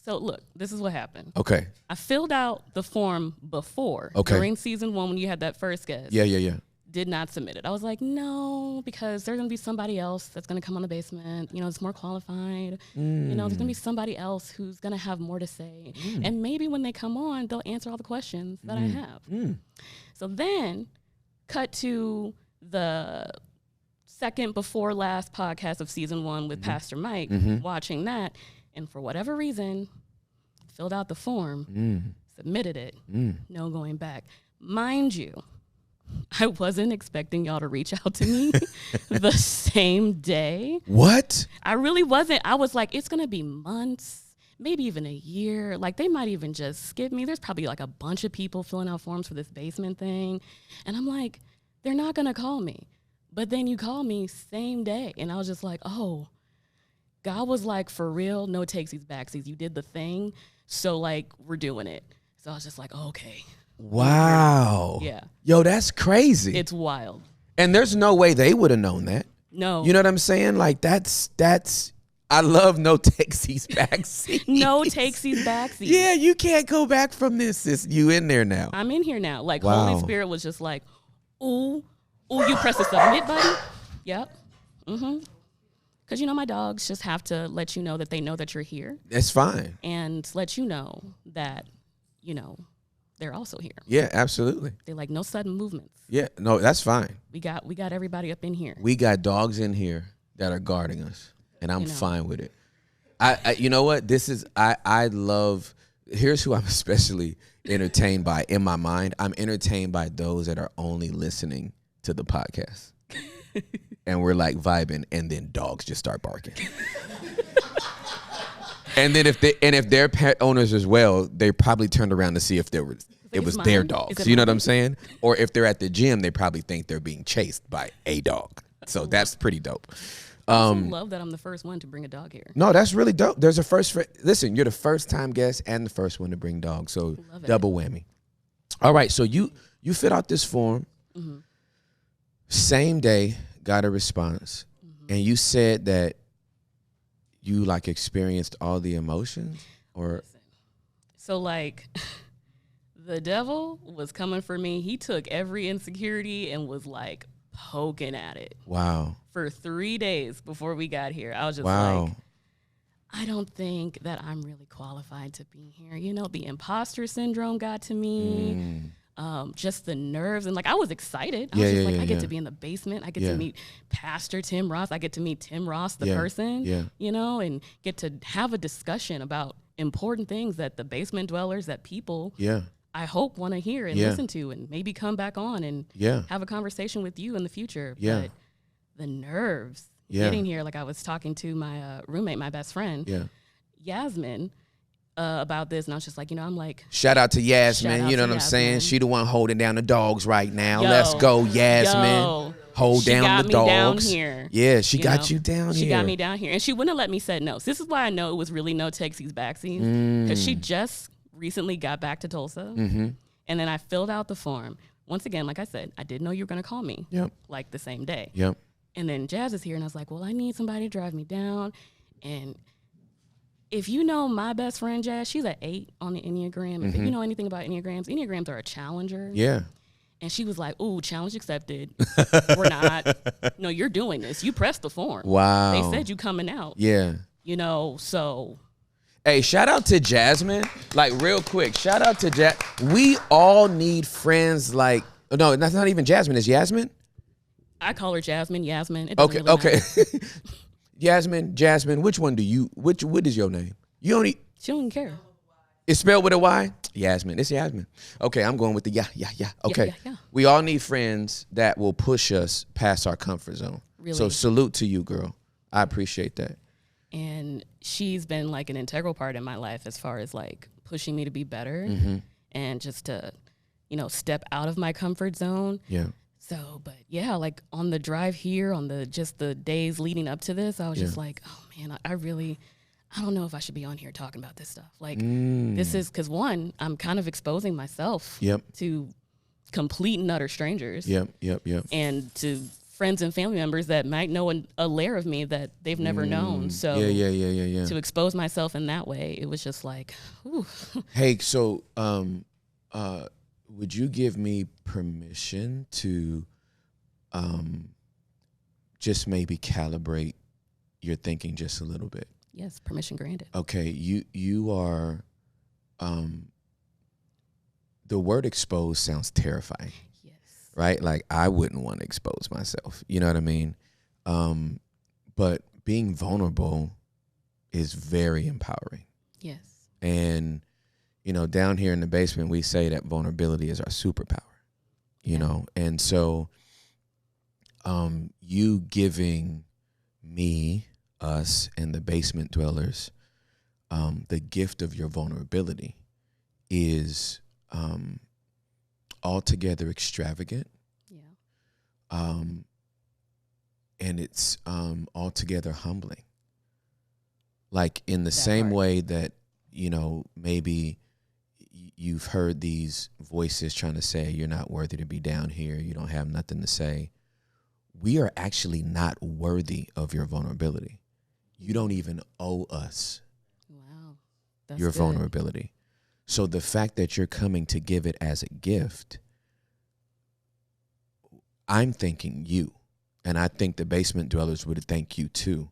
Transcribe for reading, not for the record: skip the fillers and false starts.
So look, this is what happened. Okay. I filled out the form before. Okay. During season 1 when you had that first guest. Yeah. Did not submit it. I was like, no, because there's going to be somebody else that's going to come on the basement. You know, it's more qualified. You know, there's going to be somebody else who's going to have more to say. And maybe when they come on, they'll answer all the questions that I have. So then, cut to the second before last podcast of season 1 with Pastor Mike, watching that. And for whatever reason, filled out the form, submitted it, no going back. Mind you, I wasn't expecting y'all to reach out to me the same day. What? I really wasn't. I was like, it's going to be months, maybe even a year. Like, they might even just skip me. There's probably like a bunch of people filling out forms for this basement thing. And I'm like, they're not going to call me. But then you call me same day. And I was just like, oh, God was like, for real, no takesies, backsies. You did the thing. So, like, we're doing it. So I was just like, oh, okay. Wow. Yeah. Yo, that's crazy. It's wild. And there's no way they would have known that. No. You know what I'm saying? Like, that's I love no takesies, backsies. No takesies, backsies. Yeah, you can't go back from this. You in there now. I'm in here now. Like, Wow. Holy Spirit was just like, ooh, you press the submit button? Yep. Because, you know, my dogs just have to let you know that they know that you're here. That's fine. And let you know that, you know, they're also here. Yeah, absolutely. They're like, no sudden movements. Yeah, no, that's fine. We got everybody up in here. We got dogs in here that are guarding us, and I'm fine with it. I you know what? I love, here's who I'm especially entertained by in my mind. I'm entertained by those that are only listening to the podcast. And we're like vibing, and then dogs just start barking. And then if they're pet owners as well, they probably turned around to see if it was their dogs. You know what I'm saying? Or if they're at the gym, they probably think they're being chased by a dog. So that's pretty dope. I love that I'm the first one to bring a dog here. No, that's really dope. There's a first. Listen, you're the first time guest and the first one to bring dogs. So double whammy. All right. So you fit out this form. Same day, got a response. And you said that you like experienced all the emotions, or so like the devil was coming for me. He took every insecurity and was like poking at it. Wow. For 3 days before we got here. I was just wow. like, I don't think that I'm really qualified to be here. You know, the imposter syndrome got to me. Just the nerves. And like, I was excited. I was just like, I get to be in the basement. I get to meet Pastor Tim Ross. I get to meet Tim Ross, the person, you know, and get to have a discussion about important things that the basement dwellers, that people, I hope, want to hear and listen to, and maybe come back on and have a conversation with you in the future. But the nerves getting here, like I was talking to my roommate, my best friend, Yasmin, about this, and I was just like, you know, I'm like, shout out to Yasmin, you know what I'm saying? She the one holding down the dogs right now. Let's go, Yasmin. Hold down the dogs. Down here. Yeah, she got you down here. She got me down here, and she wouldn't have let me say no. So this is why I know it was really no takesies backsies, because she just recently got back to Tulsa, and then I filled out the form. Once again, like I said, I didn't know you were going to call me like the same day. And then Jazz is here, and I was like, well, I need somebody to drive me down. And if you know my best friend, Jazz, she's an 8 on the Enneagram. If you know anything about Enneagrams are a challenger. And she was like, ooh, challenge accepted. We're not. No, you're doing this. You pressed the form. Wow. They said you coming out. You know, so. Hey, shout out to Jasmine. Like, real quick, shout out to we all need friends like, no, that's not even Jasmine. It's Yasmin? I call her Jasmine, Yasmin. It okay, really okay. Jasmine, which one do you, what is your name? You only. She don't even care. It's spelled with a Y? Yasmin. It's Yasmin. Okay, I'm going with the yeah. Okay. Yeah. We all need friends that will push us past our comfort zone. Really? So salute to you, girl. I appreciate that. And she's been like an integral part in my life as far as like pushing me to be better and just to, you know, step out of my comfort zone. So, but yeah, like on the drive here, on the days leading up to this, I was just like, oh man, I don't know if I should be on here talking about this stuff. Like this is, cause one, I'm kind of exposing myself to complete and utter strangers. And to friends and family members that might know a layer of me that they've never known. So yeah. To expose myself in that way, it was just like, ooh. Hey, so would you give me permission to just maybe calibrate your thinking just a little bit? Yes, permission granted. Okay, you are the word exposed sounds terrifying. Yes. Right? Like, I wouldn't want to expose myself. You know what I mean? But being vulnerable is very empowering. Yes. And, down here in the basement, we say that vulnerability is our superpower, you know? And so you giving me, us, and the basement dwellers the gift of your vulnerability is altogether extravagant. Yeah. And it's altogether humbling. Like, in the same way that, maybe you've heard these voices trying to say you're not worthy to be down here, you don't have nothing to say. We are actually not worthy of your vulnerability. You don't even owe us your vulnerability. So the fact that you're coming to give it as a gift, I'm thanking you. And I think the basement dwellers would thank you too,